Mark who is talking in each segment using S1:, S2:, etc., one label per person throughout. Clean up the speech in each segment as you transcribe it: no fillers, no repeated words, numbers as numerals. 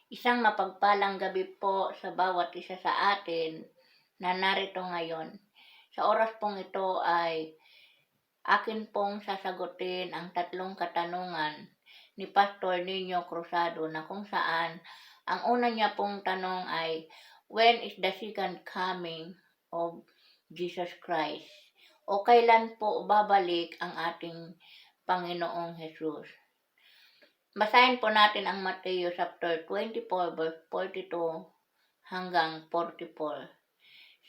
S1: Isang mapagpalang gabi po sa bawat isa sa atin na narito ngayon. Sa oras pong ito ay akin pong sasagutin ang tatlong katanungan ni Pastor Nino Cruzado na kung saan ang una niya pong tanong ay, when is the second coming of Jesus Christ? O kailan po babalik ang ating Panginoong Jesus? Basahin po natin ang Mateo chapter 24 verse 42 hanggang 44.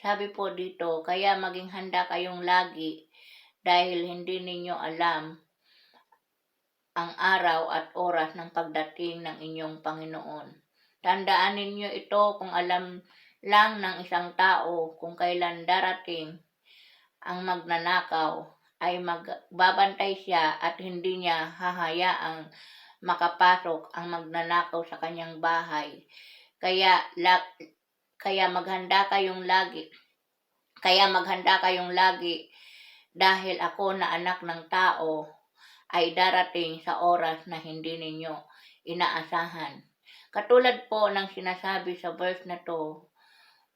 S1: Sabi po dito, kaya maging handa kayong lagi dahil hindi ninyo alam ang araw at oras ng pagdating ng inyong Panginoon. Tandaan ninyo ito kung alam lang ng isang tao kung kailan darating ang magnanakaw, ay magbabantay siya at hindi niya hahayaang makapasok ang magnanakaw sa kanyang bahay. Kaya maghanda kayong lagi dahil ako na anak ng tao ay darating sa oras na hindi ninyo inaasahan. Katulad po ng sinasabi sa verse na to,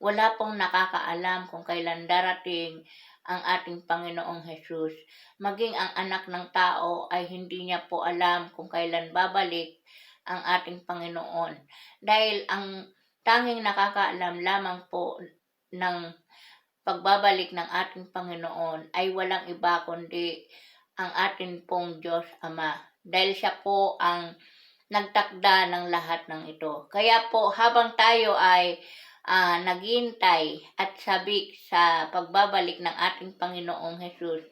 S1: wala pong nakakaalam kung kailan darating ang ating Panginoong Jesus. Maging ang anak ng tao ay hindi niya po alam kung kailan babalik ang ating Panginoon. Dahil ang tanging nakakaalam lamang po ng pagbabalik ng ating Panginoon ay walang iba kundi ang ating pong Diyos Ama. Dahil siya po ang nagtakda ng lahat ng ito. Kaya po habang tayo ay naghihintay at sabik sa pagbabalik ng ating Panginoong Jesus,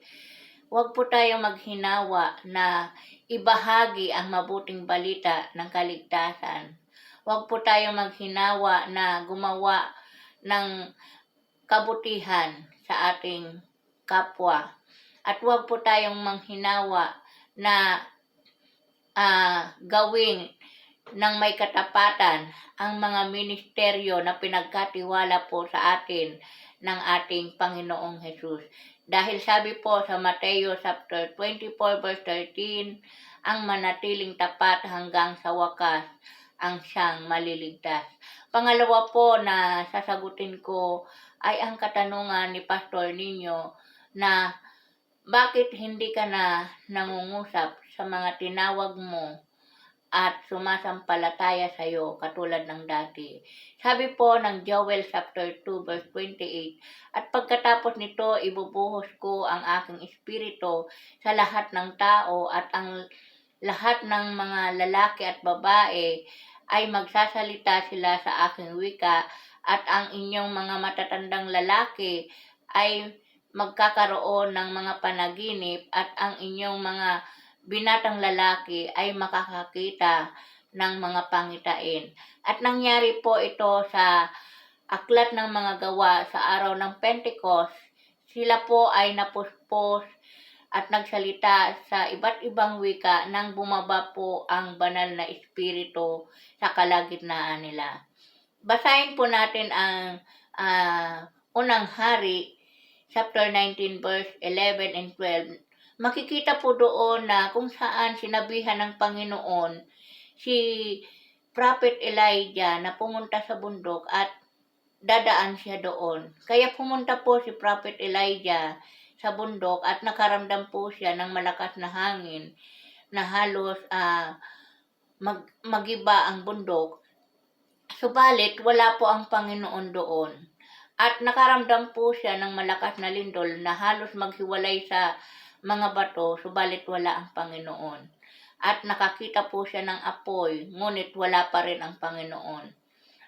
S1: huwag po tayong maghinawa na ibahagi ang mabuting balita ng kaligtasan. Huwag po tayong maghinawa na gumawa ng kabutihan sa ating kapwa. At huwag po tayong manghinawa na gawing ng may katapatan ang mga ministeryo na pinagkatiwala po sa atin ng ating Panginoong Jesus. Dahil sabi po sa Mateo chapter 24 verse 13, ang manatiling tapat hanggang sa wakas ang siyang maliligtas. Pangalawa po na sasagutin ko ay ang katanungan ni Pastor Nino na bakit hindi ka na nangungusap sa mga tinawag mo at sumasampalataya sa iyo katulad ng dati. Sabi po ng Joel chapter 2 verse 28, at pagkatapos nito ibubuhos ko ang aking espiritu sa lahat ng tao at ang lahat ng mga lalaki at babae ay magsasalita sila sa aking wika at ang inyong mga matatandang lalaki ay magkakaroon ng mga panaginip at ang inyong mga binatang lalaki ay makakakita ng mga pangitain. At nangyari po ito sa aklat ng mga gawa sa araw ng Pentecost. Sila po ay napuspos at nagsalita sa iba't ibang wika nang bumaba po ang banal na espiritu sa kalagitnaan nila. Basahin po natin ang unang hari, chapter 19 verse 11 and 12. Makikita po doon na kung saan sinabihan ng Panginoon si Prophet Elijah na pumunta sa bundok at dadaan siya doon. Kaya pumunta po si Prophet Elijah sa bundok at nakaramdam po siya ng malakas na hangin na halos magiba ang bundok. Subalit wala po ang Panginoon doon. At nakaramdam po siya ng malakas na lindol na halos maghiwalay sa mga bato, subalit wala ang Panginoon. At nakakita po siya ng apoy, ngunit wala pa rin ang Panginoon.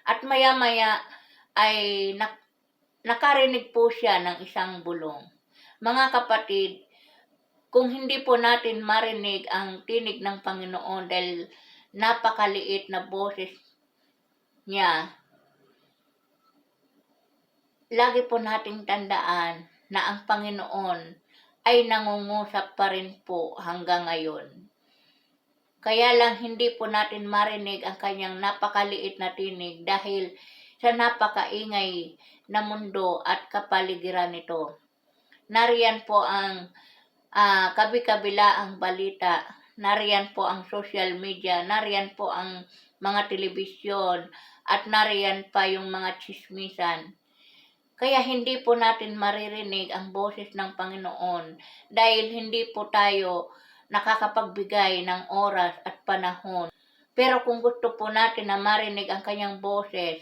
S1: At maya-maya ay nakarinig po siya ng isang bulong. Mga kapatid, kung hindi po natin marinig ang tinig ng Panginoon dahil napakaliit na boses niya, lagi po nating tandaan na ang Panginoon ay nangungusap pa rin po hanggang ngayon. Kaya lang hindi po natin marinig ang kanyang napakaliit na tinig dahil sa napakaingay na mundo at kapaligiran nito. Nariyan po ang kabi-kabila ang balita nariyan po ang social media, nariyan po ang mga telebisyon, at nariyan pa yung mga chismisan. Kaya hindi po natin maririnig ang boses ng Panginoon dahil hindi po tayo nakakapagbigay ng oras at panahon. Pero kung gusto po natin na marinig ang kanyang boses,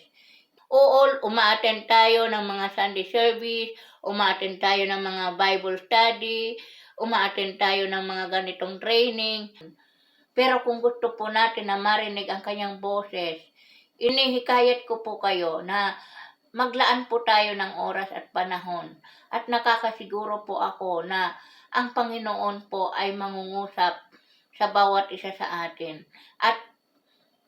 S1: oo, uma-attend tayo ng mga Sunday service, uma-attend tayo ng mga Bible study, uma-attend tayo ng mga ganitong training. Pero kung gusto po natin na marinig ang kanyang boses, inihikayat ko po kayo na maglaan po tayo ng oras at panahon. At nakakasiguro po ako na ang Panginoon po ay mangungusap sa bawat isa sa atin. At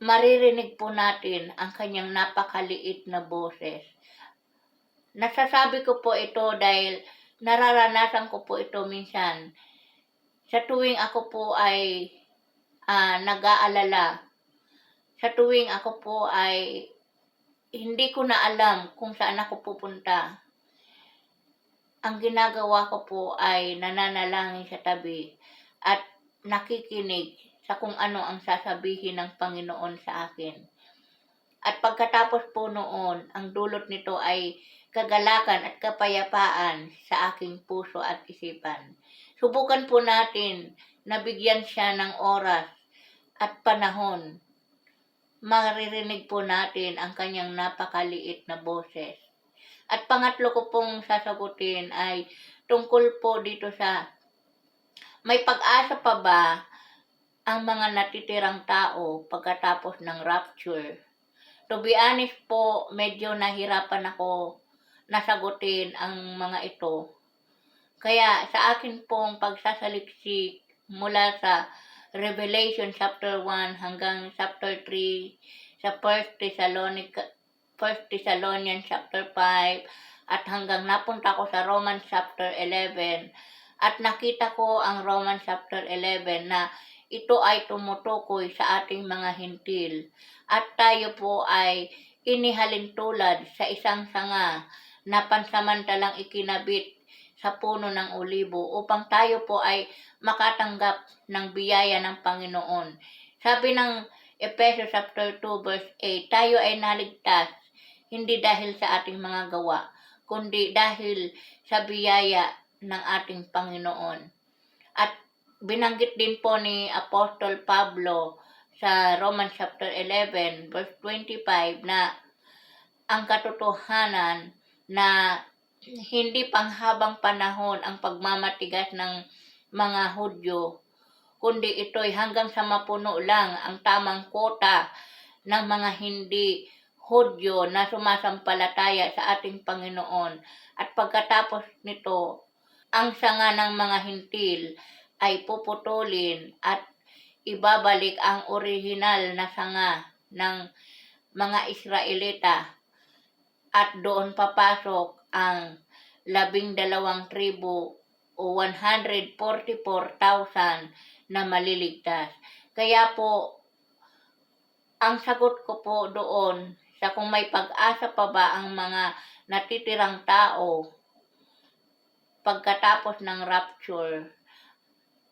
S1: maririnig po natin ang kanyang napakaliit na boses. Nasasabi ko po ito dahil nararanasan ko po ito minsan. Sa tuwing ako po ay nag-aalala, sa tuwing ako po ay hindi ko na alam kung saan ako pupunta, ang ginagawa ko po ay nananalangin sa tabi at nakikinig sa kung ano ang sasabihin ng Panginoon sa akin. At pagkatapos po noon, ang dulot nito ay kagalakan at kapayapaan sa aking puso at isipan. Subukan po natin na bigyan siya ng oras at panahon. Maririnig po natin ang kanyang napakaliit na boses. At pangatlo ko pong sasagutin ay tungkol po dito sa may pag-asa pa ba ang mga natitirang tao pagkatapos ng rapture? To be honest po, medyo nahirapan ako nasagutin ang mga ito. Kaya sa akin pong pagsasaliksik mula sa Revelation chapter 1 hanggang chapter 3, sa 1 Thessalonians chapter 5, at hanggang napunta ko sa Romans chapter 11, at nakita ko ang Romans chapter 11 na ito ay tumutukoy sa ating mga hintil. At tayo po ay inihalin tulad sa isang sanga na pansamantalang ikinabit sa puno ng olibo upang tayo po ay makatanggap ng biyaya ng Panginoon. Sabi ng Ephesians chapter 2 verse 8, tayo ay naligtas hindi dahil sa ating mga gawa, kundi dahil sa biyaya ng ating Panginoon. At binanggit din po ni Apostol Pablo sa Romans chapter 11 verse 25 na ang katotohanan na hindi panghabang panahon ang pagmamatigas ng mga Hudyo, kundi ito'y hanggang sa mapuno lang ang tamang kota ng mga hindi Hudyo na sumasampalataya sa ating Panginoon. At pagkatapos nito, ang sanga ng mga hintil ay puputulin at ibabalik ang orihinal na sanga ng mga Israelita, at doon papasok ang 12 tribo o 144,000 na maliligtas. Kaya po, ang sagot ko po doon sa kung may pag-asa pa ba ang mga natitirang tao pagkatapos ng rapture,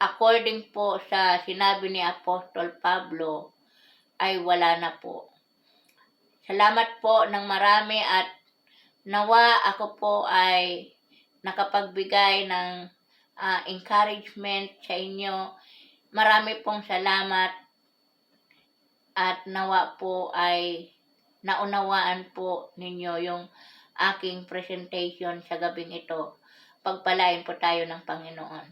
S1: according po sa sinabi ni Apostol Pablo, ay wala na po. Salamat po ng marami at nawa ako po ay nakapagbigay ng encouragement sa inyo. Marami pong salamat at nawa po ay naunawaan po ninyo yung aking presentation sa gabing ito. Pagpalain po tayo ng Panginoon.